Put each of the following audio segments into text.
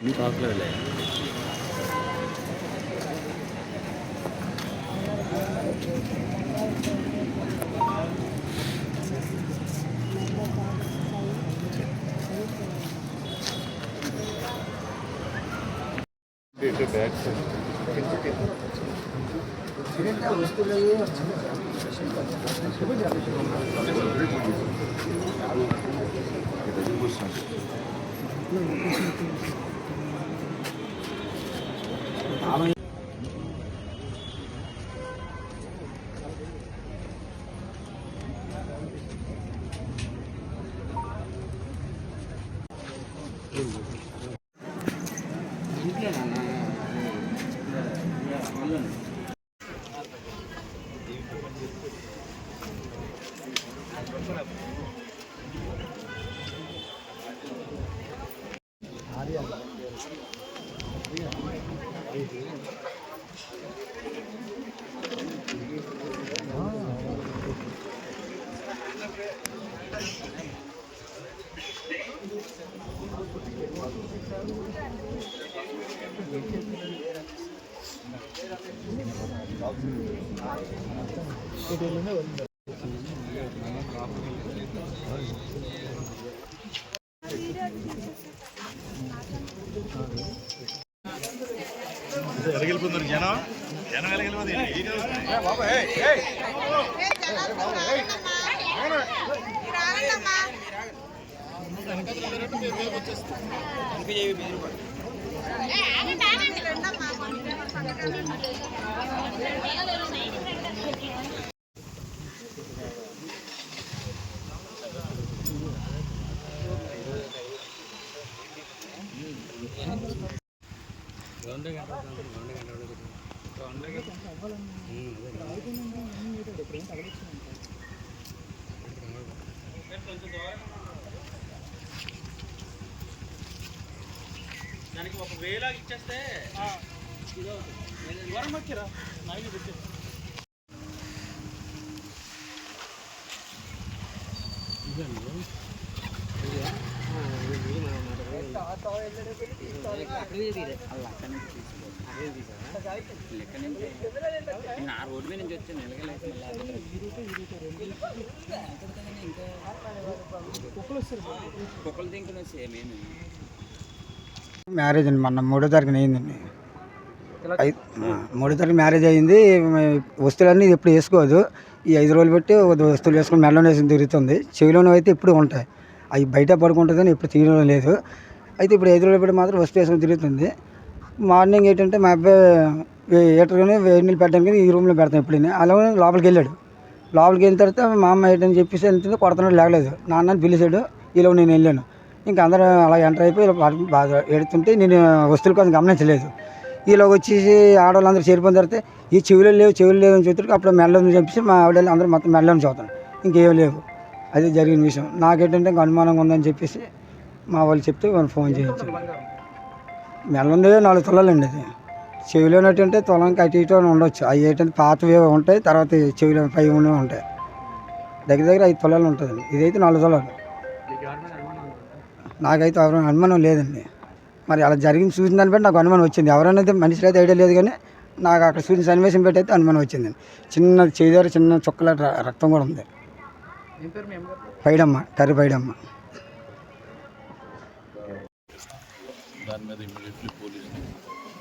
మీకు అవసరంలే. Back side ఎలగెళ్ళిపోతున్నారు జనం ఎలగెళ్ళిపోతుంది బాబా. దానికి ఒక వేలాగా ఇచ్చేస్తే దూరం వచ్చారా నాయన పెట్టి రోడ్డు మీద నుంచి వచ్చాను కుక్కలు దింకుని వచ్చేమేమి. మ్యారేజ్ అండి మొన్న 3వ తారీఖున అయిందండి. 3వ తారీఖు మ్యారేజ్ అయింది. వస్తువులన్నీ ఎప్పుడు వేసుకోదు. ఈ 5 రోజులు బట్టి వస్తువులు వేసుకొని మెడలోనే వేసుకుని తిరుగుతుంది. చెవిలోనే అయితే ఇప్పుడు ఉంటాయి. అవి బయట పడుకుంటుందని ఎప్పుడు తీయడం లేదు. అయితే ఇప్పుడు 5 రోజులు బట్టి మాత్రం వస్తువు వేసుకొని తిరుగుతుంది. మార్నింగ్ ఏంటంటే మా అబ్బాయి హీటర్ని వేడి నీళ్ళు పెట్టడానికి ఈ రూమ్లో పెడతాం ఎప్పుడైనా. అలాగే లోపలికి వెళ్ళాడు. లోపలికి వెళ్ళిన తర్వాత మా అమ్మ ఏంటని చెప్పేసి వెళ్తుంది. కొడుతున్నాడు, లేగలేదు. నాన్నని పిలిచాడు. ఈలో నేను వెళ్ళాను. ఇంకా అందరూ అలా ఎంటర్ అయిపోయి బాగా ఎడుతుంటే నేను వస్తువుల కోసం గమనించలేదు. ఈలోకి వచ్చేసి ఆడవాళ్ళందరూ చేరిపోయిన తర్వాత ఈ చెవులు లేవు అని చెప్తారు. అప్పుడు మెడలో చెప్పేసి మా ఆవిడ అందరూ మొత్తం మెడలోని చదువుతాను. ఇంకేం లేవు. అది జరిగిన విషయం. నాకేంటంటే ఇంకా అనుమానంగా ఉందని చెప్పేసి మా వాళ్ళు చెప్తే వాళ్ళు ఫోన్ చేయించారు. మెడలో 4 తులాలండి. అది చెవిలో ఏంటంటే తులంకి అటు ఇటు ఉండొచ్చు. అవి ఏంటంటే పాతవి ఉంటాయి, తర్వాత చెవిలో పై ఉంటాయి. దగ్గర 5 తులాలు ఉంటుందండి. ఇదైతే 4 తులాలు. నాకైతే ఎవరైనా అనుమానం లేదండి. మరి అలా జరిగింది చూసిన దాన్ని బట్టి నాకు అనుమానం వచ్చింది. ఎవరైనా మనిషి అయితే ఐడియా లేదు, కానీ నాకు అక్కడ చూసిన సన్నివేశం పెట్టి అయితే అనుమానం వచ్చిందండి. చిన్న చేదారు చిన్న చుక్కల రక్తం కూడా ఉంది. పైడమ్మ, కర్రీ పైడమ్మ. దాని మీద ఇమీడియట్లీ పోలీసులు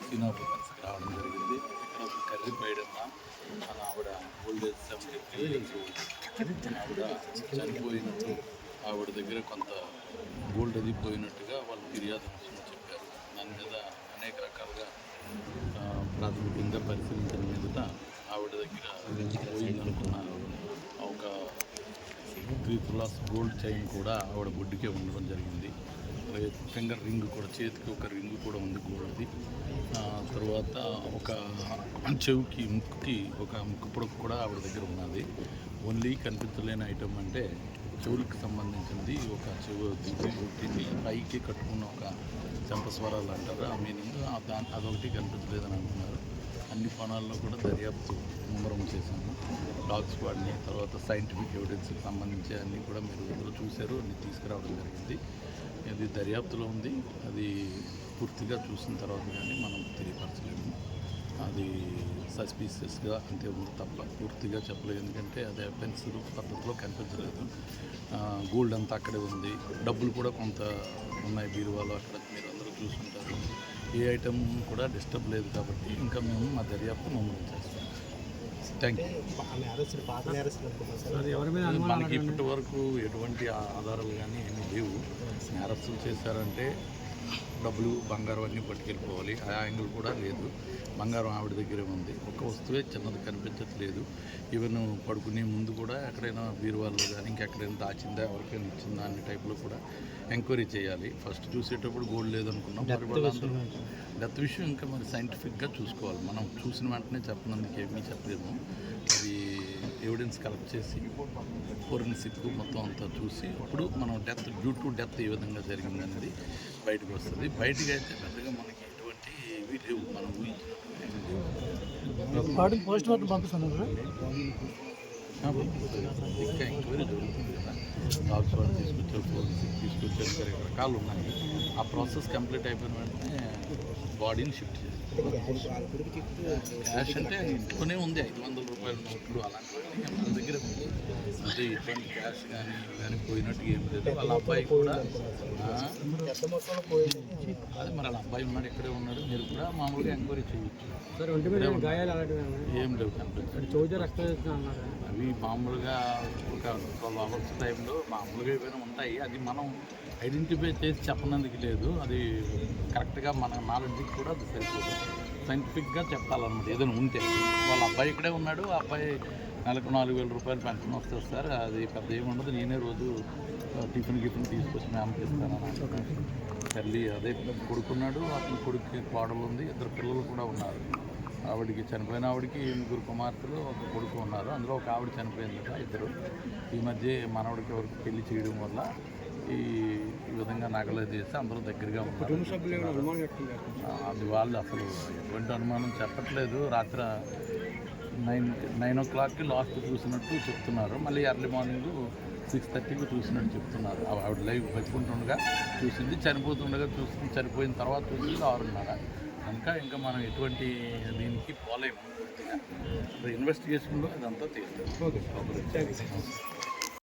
సీనాపన్స్ రావడం జరిగింది. ఇక్కడ కర్రీ పైడమ్మ మన ఆవిడ ఓల్డేజ్ 73 years ఆవిడ చనిపోయినట్టు, ఆవిడ దగ్గర కొంత గోల్డ్ అది పోయినట్టుగా వాళ్ళు ఫిర్యాదు చెప్పారు. దాని మీద అనేక రకాలుగా ప్రాథమికంగా పరిశీలించిన మీదట ఆవిడ దగ్గర పోయిందనుకున్న ఒక 3 tulas గోల్డ్ చైన్ కూడా ఆవిడ బొడ్డుకే ఉండడం జరిగింది. ఫింగర్ రింగ్ కూడా, చేతికి ఒక రింగ్ కూడా ఉంది గోల్డ్ది. తర్వాత ఒక చెవికి, ముక్కుకి ఒక ముక్కు పొడకు కూడా ఆవిడ దగ్గర ఉన్నది. ఓన్లీ కనిపించలేని ఐటమ్ అంటే చెవులకు సంబంధించింది ఒక చెవు దీన్ని పైకి కట్టుకున్న ఒక చంపస్వరాలు అంటారు. ఆ మీనింగ్ అదొకటి కనిపించలేదని అంటున్నారు. అన్ని కోణాల్లో కూడా దర్యాప్తు ముమ్మరం చేశాము. డాగ్ స్క్వాడ్ని, తర్వాత సైంటిఫిక్ ఎవిడెన్స్కి సంబంధించి అన్నీ కూడా మీరు ఇందులో చూశారు, అన్ని తీసుకురావడం జరిగింది. ఇది దర్యాప్తులో ఉంది. అది పూర్తిగా చూసిన తర్వాత కానీ మనం తెలియపరచలేము. అది సస్పీషియస్గా అంతే ఉంది తప్ప పూర్తిగా చెప్పలేదు. ఎందుకంటే అది అఫెన్స్ పద్ధతిలో కనిపించలేదు. గోల్డ్ అంతా అక్కడే ఉంది, డబ్బులు కూడా కొంత ఉన్నాయి బీరువాలో, అక్కడ మీరు అందరూ చూసుకుంటారు. ఏ ఐటమ్ కూడా డిస్టర్బ్ లేదు కాబట్టి ఇంకా మేము మా దర్యాప్తు ముమ్మరం చేస్తాం. Thank you. మనకి ఇప్పటి వరకు ఎటువంటి ఆధారాలు కానీ ఏమీ లేవు. అరెస్టులు చేశారంటే డబ్బులు, బంగారం అన్నీ పట్టుకెళ్ళిపోవాలి. ఆ యాంగిల్ కూడా లేదు. బంగారం ఆవిడ దగ్గరే ఉంది. ఒక వస్తువే చిన్నది కనిపించట్లేదు. ఈవెన్ పడుకునే ముందు కూడా ఎక్కడైనా బీరువాల్లో కానీ ఇంకెక్కడైనా దాచిందా, ఎవరికైనా ఇచ్చిందా అనే టైప్లో కూడా ఎంక్వైరీ చేయాలి. ఫస్ట్ చూసేటప్పుడు గోల్డ్ లేదనుకున్నాం. మరి వాళ్ళందరూ డెత్ విషయం ఇంకా మరి సైంటిఫిక్గా చూసుకోవాలి. మనం చూసిన వెంటనే చెప్పినందుకు ఏమీ చెప్పలేము. అది ఎవిడెన్స్ కలెక్ట్ చేసి ఫోరెన్సిక్ మొత్తం అంతా చూసి అప్పుడు మనం డెత్ డ్యూ టు డెత్ ఏ విధంగా జరిగింది అనేది బయటకు వస్తుంది. బయటకు అయితే పెద్దగా మనకి ఎటువంటి ఇవి లేవు, మనం ఊహించినట్టు పోస్ట్ మార్టం పంపిస్తున్నారు. ఇంకా ఎంక్వైరీ జరుగుతుంది కదా. డాగ్ స్క్వాడ్ తీసుకొచ్చారు, ఫోరెన్సిక్ తీసుకొచ్చారు, ఇంకా రకరకాలు ఉన్నాయి. ఆ ప్రాసెస్ కంప్లీట్ అయిపోయిన వెంటనే బాడీని షిఫ్ట్ చేయాలి. క్యాష్ అంటే ఇంట్లోనే ఉంది, 500 రూపాయల నోట్లు అలాంటివన్నీ మన దగ్గర ఉంది. అంటే ఇటువంటి క్యాష్ కానీ పోయినట్టు ఏం లేదు. వాళ్ళ అబ్బాయి కూడా అది మరి వాళ్ళ అబ్బాయి ఉన్నాడు, ఇక్కడే ఉన్నాడు. మీరు కూడా మామూలుగా ఎంక్వైరీ చేయొచ్చు. ఏం లేవు కనిపించారు. అవి మామూలుగా ఒక 12 అవర్స్ టైంలో మామూలుగా ఏమైనా ఉంటాయి. అది మనం ఐడెంటిఫై చేసి చెప్పనందుకు లేదు. అది కరెక్ట్గా మన నాలెడ్జ్కి కూడా అది సరిపోదు. సైంటిఫిక్గా చెప్పాలన్నమాట ఏదైనా ఉంటే. వాళ్ళ అబ్బాయి ఇక్కడే ఉన్నాడు. ఆ అబ్బాయి నెలకు 4,000 రూపాయలు పెన్షన్ వస్తుంది సార్. అది పెద్ద ఏముండదు. నేనే రోజు టిఫిన్ తీసుకొచ్చి మ్యామ్కి ఇస్తాను. తల్లి అదే కొడుకున్నాడు. అతని కొడుకు కోడలు ఉంది, 2 పిల్లలు కూడా ఉన్నారు. ఆవిడికి చనిపోయిన ఆవిడకి 3 కుమార్తెలు, 1 కొడుకు ఉన్నారు. అందులో ఒక ఆవిడ చనిపోయింది కదా, 2. ఈ మధ్య మనవడికి ఎవరికి పెళ్లి చేయడం వల్ల ఈ విధంగా నగలు చేసి అందరూ దగ్గరగా ఉన్నారు. అది వాళ్ళు అసలు ఎటువంటి అనుమానం చెప్పట్లేదు. రాత్రి 9 o'clockకి లాస్ట్ చూసినట్టు చెప్తున్నారు. మళ్ళీ ఎర్లీ మార్నింగ్ 6:30కి చూసినట్టు చెప్తున్నారు. ఆవిడ లైవ్ బతుకుంటుండగా చూసింది, చనిపోతుండగా చూసింది, చనిపోయిన తర్వాత చూసింది 6:30. ఇంకా మనం ఎటువంటి దీనికి పోలేము. పూర్తిగా ఇన్వెస్టిగేషన్లో ఇదంతా తీస్తారు.